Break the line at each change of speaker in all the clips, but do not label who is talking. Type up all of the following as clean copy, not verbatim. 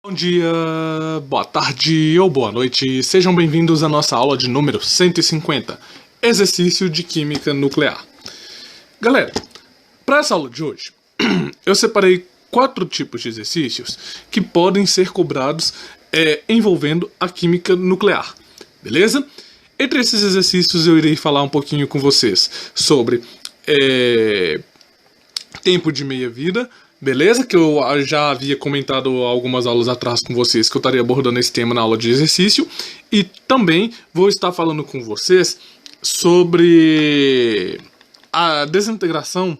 Bom dia, boa tarde ou boa noite, sejam bem-vindos à nossa aula de número 150, Exercício de Química Nuclear. Galera, para essa aula de hoje, eu separei 4 tipos de exercícios que podem ser cobrados envolvendo a química nuclear, beleza? Entre esses exercícios eu irei falar um pouquinho com vocês sobre tempo de meia-vida, beleza? Que eu já havia comentado algumas aulas atrás com vocês que eu estaria abordando esse tema na aula de exercício. E também vou estar falando com vocês sobre a desintegração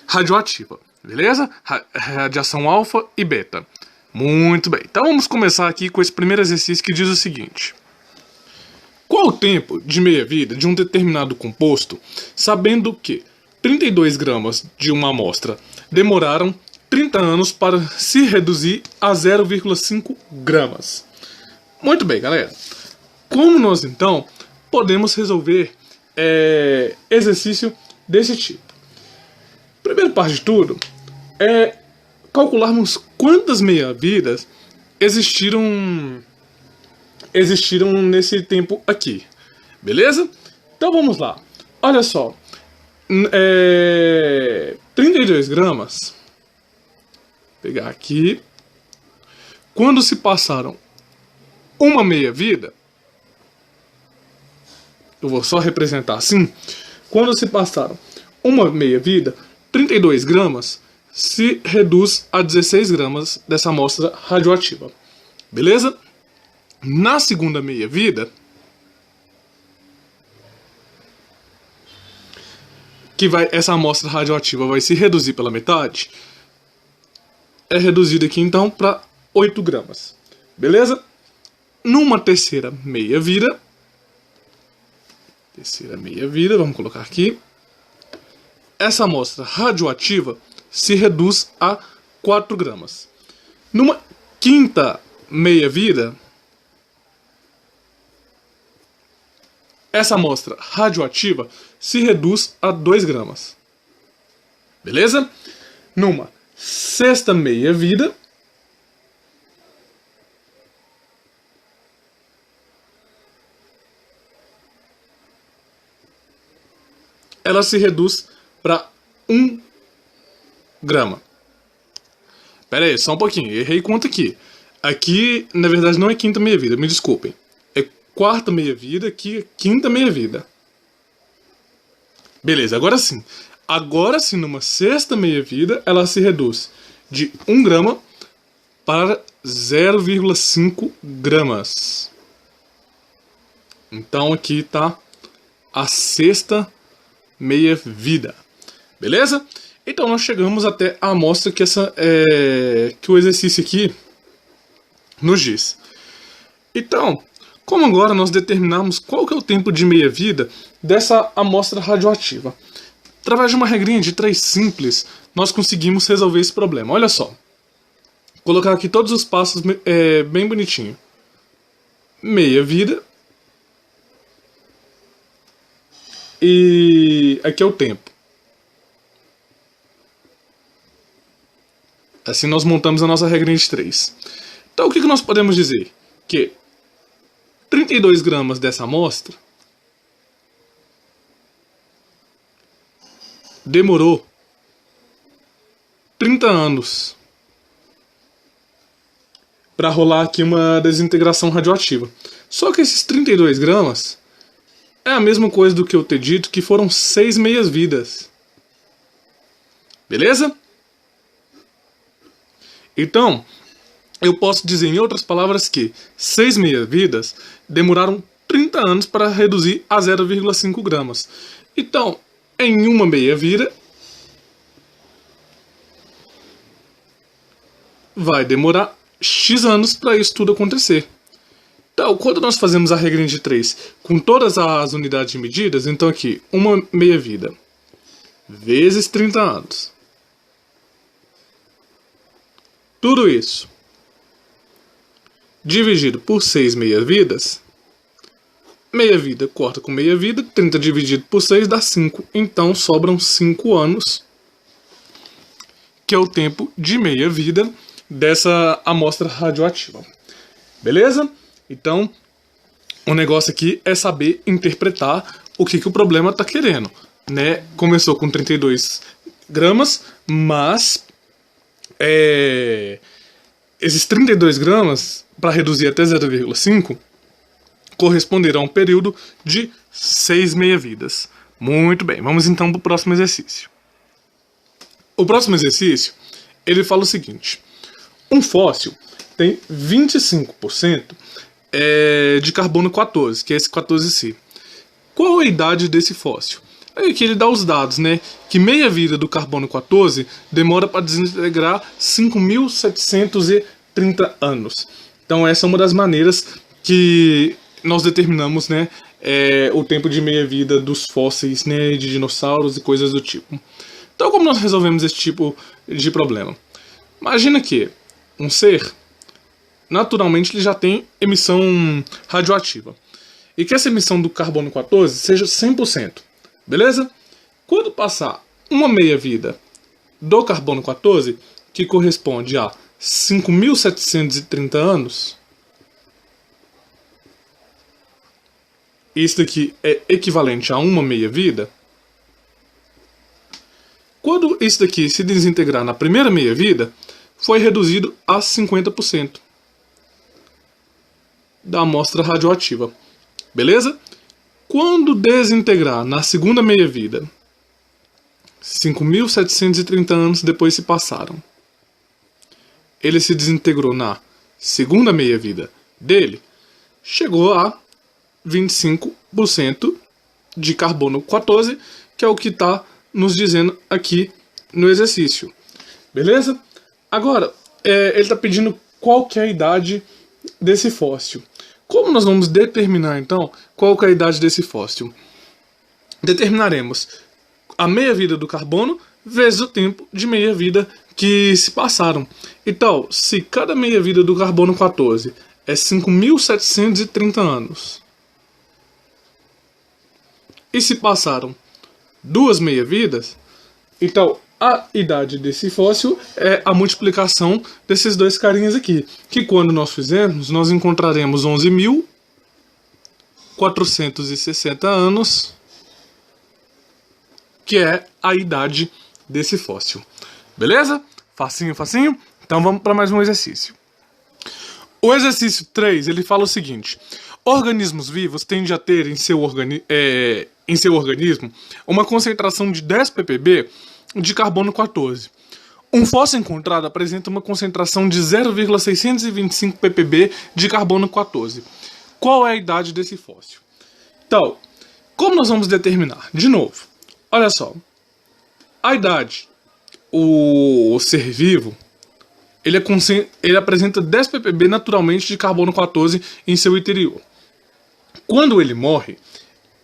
radioativa, beleza? Radiação alfa e beta. Muito bem, então vamos começar aqui com esse primeiro exercício que diz o seguinte: qual o tempo de meia-vida de um determinado composto, sabendo que 32 gramas de uma amostra demoraram 30 anos para se reduzir a 0,5 gramas. Muito bem, galera. Como nós, então, podemos resolver exercício desse tipo? Primeira parte de tudo é calcularmos quantas meia-vidas existiram nesse tempo aqui. Beleza? Então vamos lá. Olha só. 32 gramas, vou pegar aqui, quando se passaram uma meia-vida, eu vou só representar assim, quando se passaram uma meia-vida, 32 gramas se reduz a 16 gramas dessa amostra radioativa, beleza? Na segunda meia-vida, essa amostra radioativa vai se reduzir pela metade, é reduzida aqui então para 8 gramas, beleza? Numa terceira meia-vida, vamos colocar aqui, essa amostra radioativa se reduz a 4 gramas. Numa quinta meia-vida, essa amostra radioativa se reduz a 2 gramas. Beleza? Numa sexta meia-vida, ela se reduz para 1 grama. Pera aí, só um pouquinho, errei conta aqui. Aqui, na verdade, não é quinta meia-vida, me desculpem. É quarta meia-vida, aqui é quinta meia-vida. Beleza, agora sim. Agora sim, numa sexta meia-vida, ela se reduz de 1 grama para 0,5 gramas. Então aqui está a sexta meia-vida. Beleza? Então nós chegamos até a amostra que o exercício aqui nos diz. Então, como agora nós determinamos qual que é o tempo de meia-vida dessa amostra radioativa? Através de uma regrinha de 3 simples, nós conseguimos resolver esse problema. Olha só. Vou colocar aqui todos os passos bem bonitinho. Meia-vida. E aqui é o tempo. Assim nós montamos a nossa regrinha de 3. Então o que nós podemos dizer? Que 32 gramas dessa amostra demorou 30 anos para rolar aqui uma desintegração radioativa. Só que esses 32 gramas é a mesma coisa do que eu ter dito que foram 6 meias-vidas. Beleza? Então, eu posso dizer em outras palavras que 6 meia-vidas demoraram 30 anos para reduzir a 0,5 gramas. Então, em uma meia-vida, vai demorar X anos para isso tudo acontecer. Então, quando nós fazemos a regrinha de 3 com todas as unidades de medidas, então aqui, uma meia-vida vezes 30 anos. Tudo isso dividido por 6 meia-vidas, meia-vida corta com meia-vida, 30 dividido por 6 dá 5. Então sobram 5 anos, que é o tempo de meia-vida dessa amostra radioativa. Beleza? Então, o negócio aqui é saber interpretar o que o problema está querendo, né? Começou com 32 gramas, mas esses 32 gramas, para reduzir até 0,5, corresponderão a um período de 6 meia-vidas. Muito bem, vamos então para o próximo exercício. O próximo exercício, ele fala o seguinte: um fóssil tem 25% de carbono 14, que é esse 14C. Qual a idade desse fóssil? Aqui ele dá os dados, né? Que meia-vida do carbono 14 demora para desintegrar 5.730 anos. Então essa é uma das maneiras que nós determinamos, né, o tempo de meia-vida dos fósseis, né, de dinossauros e coisas do tipo. Então como nós resolvemos esse tipo de problema? Imagina que um ser, naturalmente, ele já tem emissão radioativa. E que essa emissão do carbono 14 seja 100%. Beleza? Quando passar uma meia-vida do carbono 14, que corresponde a 5.730 anos, isso daqui é equivalente a uma meia-vida. Quando isso daqui se desintegrar na primeira meia-vida, foi reduzido a 50% da amostra radioativa. Beleza? Quando desintegrar na segunda meia-vida, 5.730 anos depois se passaram, ele se desintegrou na segunda meia-vida dele, chegou a 25% de carbono 14, que é o que está nos dizendo aqui no exercício. Beleza? Agora, ele está pedindo qual que é a idade desse fóssil. Como nós vamos determinar, então, qual que é a idade desse fóssil? Determinaremos a meia-vida do carbono vezes o tempo de meia-vida que se passaram. Então, se cada meia-vida do carbono 14 é 5.730 anos, e se passaram duas meia-vidas, então a idade desse fóssil é a multiplicação desses dois carinhas aqui, que quando nós fizermos, nós encontraremos 11.460 anos, que é a idade desse fóssil. Beleza? Facinho, facinho? Então vamos para mais um exercício. O exercício 3, ele fala o seguinte: organismos vivos tendem a ter em seu organismo uma concentração de 10 ppb de carbono 14. Um fóssil encontrado apresenta uma concentração de 0,625 ppb de carbono 14. Qual é a idade desse fóssil? Então, como nós vamos determinar? De novo, olha só. A idade, o ser vivo, ele apresenta 10 ppb naturalmente de carbono 14 em seu interior. Quando ele morre,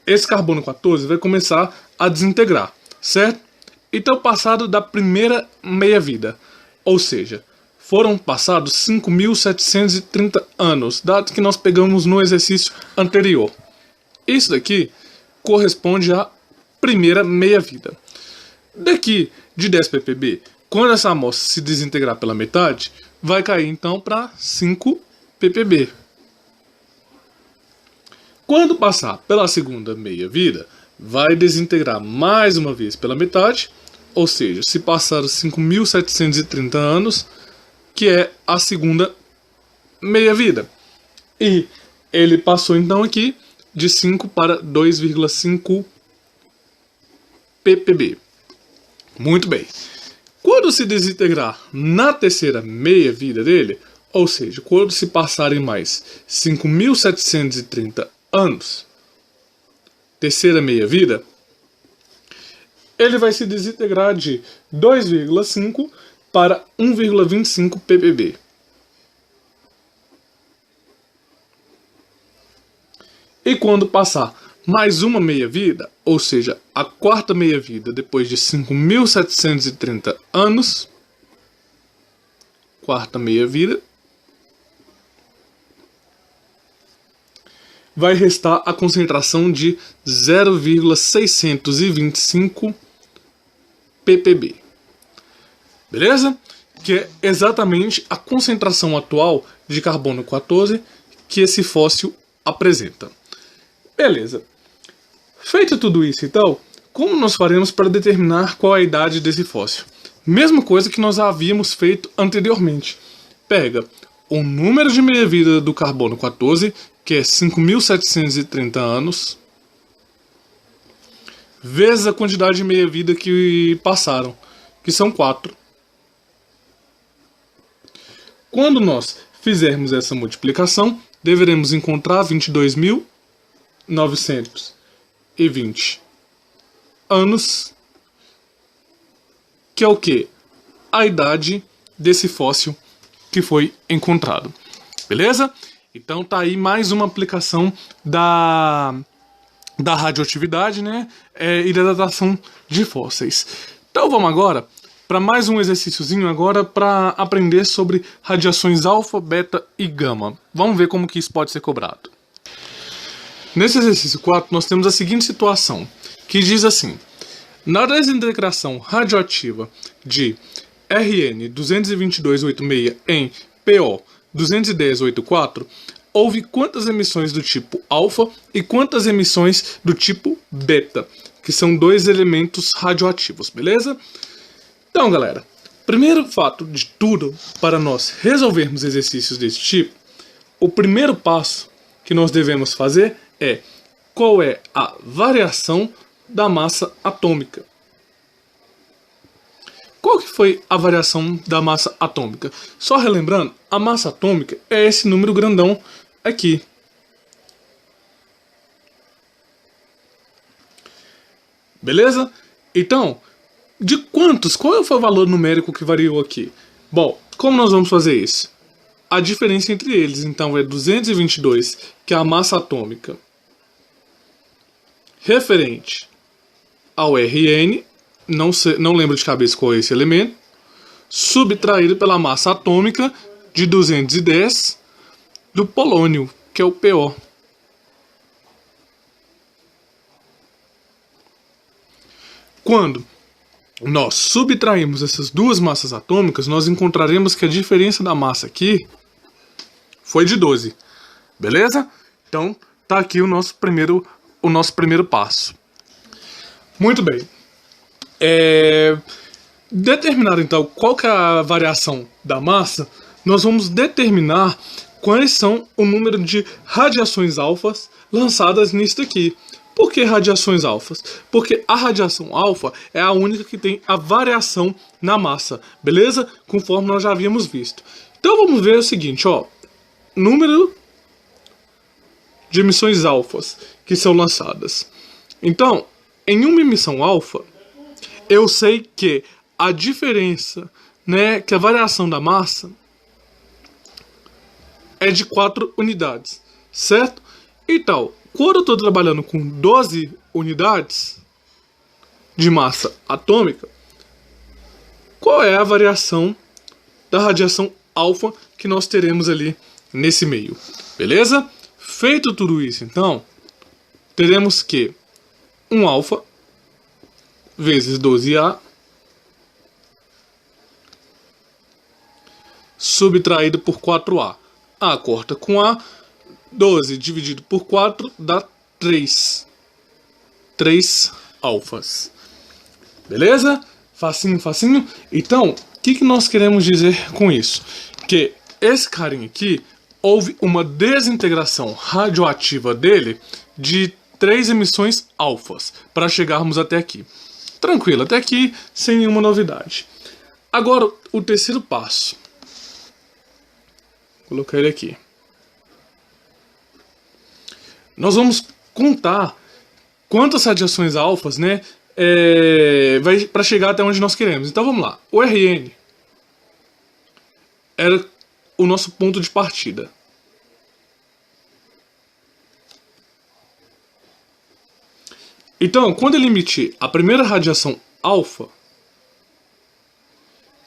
esse carbono 14 vai começar a desintegrar, certo? Então, passado da primeira meia-vida, ou seja, foram passados 5.730 anos, dado que nós pegamos no exercício anterior. Isso daqui corresponde à primeira meia-vida. Daqui de 10 ppb, quando essa amostra se desintegrar pela metade, vai cair então para 5 ppb. Quando passar pela segunda meia-vida, vai desintegrar mais uma vez pela metade, ou seja, se passar os 5.730 anos, que é a segunda meia-vida. E ele passou então aqui de 5 para 2,5 ppb. Muito bem. Quando se desintegrar na terceira meia-vida dele, ou seja, quando se passarem mais 5.730 anos, terceira meia-vida, ele vai se desintegrar de 2,5 para 1,25 ppb. E quando passar mais uma meia-vida, ou seja, a quarta meia-vida depois de 5.730 anos, quarta meia-vida, vai restar a concentração de 0,625 ppb. Beleza? que é exatamente a concentração atual de carbono 14 que esse fóssil apresenta. Beleza. Feito tudo isso então, como nós faremos para determinar qual é a idade desse fóssil? Mesma coisa que nós havíamos feito anteriormente. Pega o número de meia-vida do carbono 14, que é 5.730 anos, vezes a quantidade de meia-vida que passaram, que são 4. Quando nós fizermos essa multiplicação, deveremos encontrar 22.920 anos, que é o que? A idade desse fóssil que foi encontrado. Beleza? Então tá aí mais uma aplicação da radioatividade, né? E da datação de fósseis. Então vamos agora para mais um exercíciozinho agora para aprender sobre radiações alfa, beta e gama. Vamos ver como que isso pode ser cobrado. Nesse exercício 4 nós temos a seguinte situação, que diz assim: na desintegração radioativa de Rn 222,86 em PO 210,84, houve quantas emissões do tipo alfa e quantas emissões do tipo beta, que são 2 elementos radioativos, beleza? Então, galera, primeiro fato de tudo, para nós resolvermos exercícios desse tipo, o primeiro passo que nós devemos fazer é qual é a variação da massa atômica. Qual que foi a variação da massa atômica? Só relembrando, a massa atômica é esse número grandão aqui. Beleza? Então, de quantos? Qual foi o valor numérico que variou aqui? Bom, como nós vamos fazer isso? A diferença entre eles, então, é 222, que é a massa atômica referente ao Rn, não lembro de cabeça qual é esse elemento, subtraído pela massa atômica de 210 do polônio, que é o PO. Quando nós subtraímos essas duas massas atômicas, nós encontraremos que a diferença da massa aqui foi de 12. Beleza? Então, tá aqui o nosso primeiro passo. Muito bem. Determinar então qual que é a variação da massa, nós vamos determinar quais são o número de radiações alfas lançadas nisso daqui. Por que radiações alfas? Porque a radiação alfa é a única que tem a variação na massa, beleza? Conforme nós já havíamos visto. Então vamos ver o seguinte, ó. Número de emissões alfas que são lançadas. Então, em uma emissão alfa, eu sei que a diferença, né, que a variação da massa é de 4 unidades, certo? Então, quando eu estou trabalhando com 12 unidades de massa atômica, qual é a variação da radiação alfa que nós teremos ali nesse meio? Beleza? Feito tudo isso, então, teremos que 1 alfa vezes 12A subtraído por 4A. A corta com A. 12 dividido por 4 dá 3. 3 alfas. Beleza? Facinho, facinho. Então, o que nós queremos dizer com isso? Que esse carinha aqui, houve uma desintegração radioativa dele de 3 emissões alfas para chegarmos até aqui. Tranquilo, até aqui sem nenhuma novidade. Agora, o terceiro passo. Vou colocar ele aqui. Nós vamos contar quantas radiações alfas, né, para chegar até onde nós queremos. Então vamos lá. O Rn era o nosso ponto de partida. Então, quando ele emitir a primeira radiação alfa,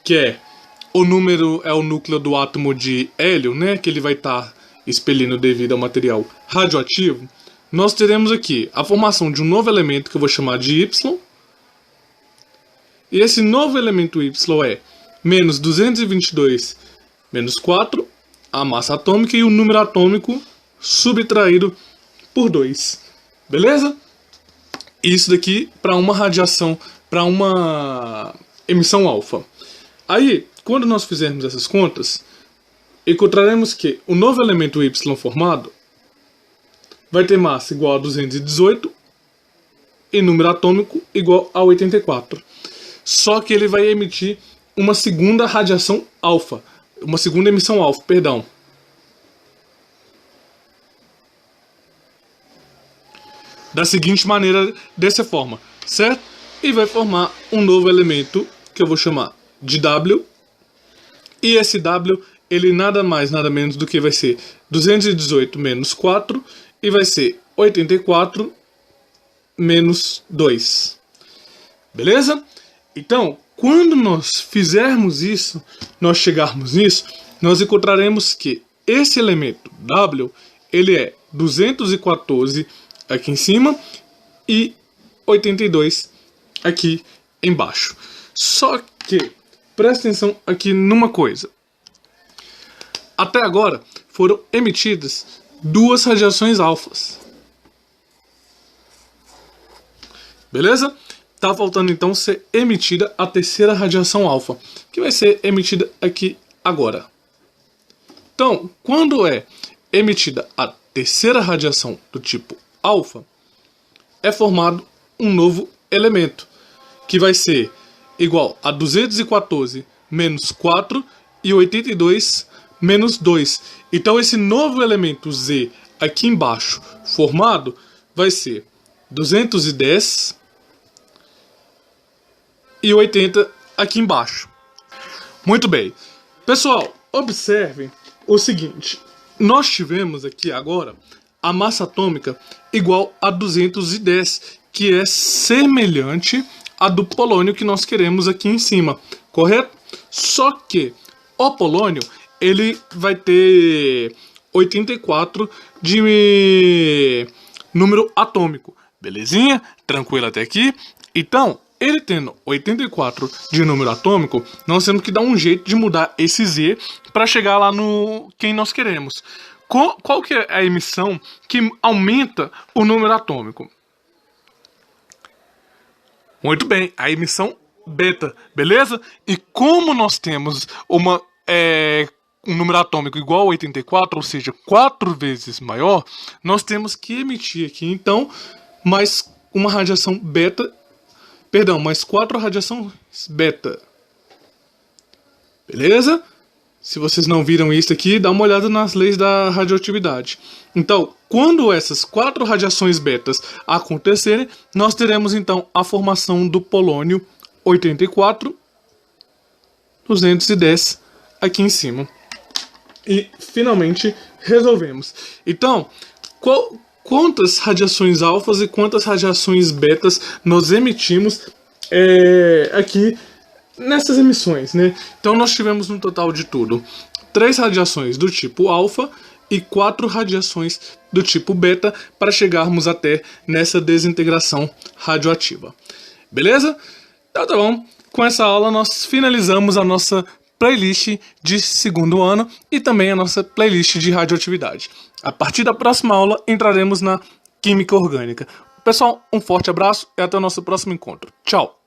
que é o núcleo do átomo de hélio, né, que ele vai estar expelindo devido ao material radioativo, nós teremos aqui a formação de um novo elemento que eu vou chamar de Y. E esse novo elemento Y é menos 222 menos 4, a massa atômica e o número atômico subtraído por 2. Beleza? Isso daqui para uma radiação, para uma emissão alfa. Aí, quando nós fizermos essas contas, encontraremos que o novo elemento Y formado vai ter massa igual a 218 e número atômico igual a 84. Só que ele vai emitir uma segunda radiação alfa, uma segunda emissão alfa, perdão. Da seguinte maneira, dessa forma, certo? E vai formar um novo elemento que eu vou chamar de W. E esse W, ele nada mais, nada menos do que vai ser 218 menos 4 e vai ser 84 menos 2. Beleza? Então, quando nós fizermos isso, nós chegarmos nisso, nós encontraremos que esse elemento W, ele é 214 aqui em cima e 82 aqui embaixo. Só que, presta atenção aqui numa coisa. Até agora foram emitidas duas radiações alfas. Beleza? Tá faltando então ser emitida a terceira radiação alfa, que vai ser emitida aqui agora. Então, quando é emitida a terceira radiação do tipo alfa, é formado um novo elemento, que vai ser igual a 214 menos 4 e 82 menos 2. Então esse novo elemento Z aqui embaixo formado vai ser 210 e 80 aqui embaixo. Muito bem. Pessoal, observem o seguinte. Nós tivemos aqui agora a massa atômica igual a 210, que é semelhante à do polônio que nós queremos aqui em cima, correto? Só que o polônio, ele vai ter 84 de número atômico. Belezinha? Tranquilo até aqui? Então, ele tendo 84 de número atômico, nós temos que dar um jeito de mudar esse Z para chegar lá no quem nós queremos. Qual que é a emissão que aumenta o número atômico? Muito bem, a emissão beta, beleza? E como nós temos um número atômico igual a 84, ou seja, 4 vezes maior, nós temos que emitir aqui, então, mais uma radiação beta, perdão, mais 4 radiações beta. Beleza? Se vocês não viram isso aqui, dá uma olhada nas leis da radioatividade. Então, quando essas 4 radiações betas acontecerem, nós teremos então a formação do polônio 84, 210 aqui em cima. E finalmente resolvemos. Então, quantas radiações alfas e quantas radiações betas nós emitimos aqui nessas emissões, né? Então nós tivemos no total de tudo 3 radiações do tipo alfa e 4 radiações do tipo beta para chegarmos até nessa desintegração radioativa. Beleza? Então tá bom. Com essa aula nós finalizamos a nossa playlist de segundo ano e também a nossa playlist de radioatividade. A partir da próxima aula entraremos na química orgânica. Pessoal, um forte abraço e até o nosso próximo encontro. Tchau!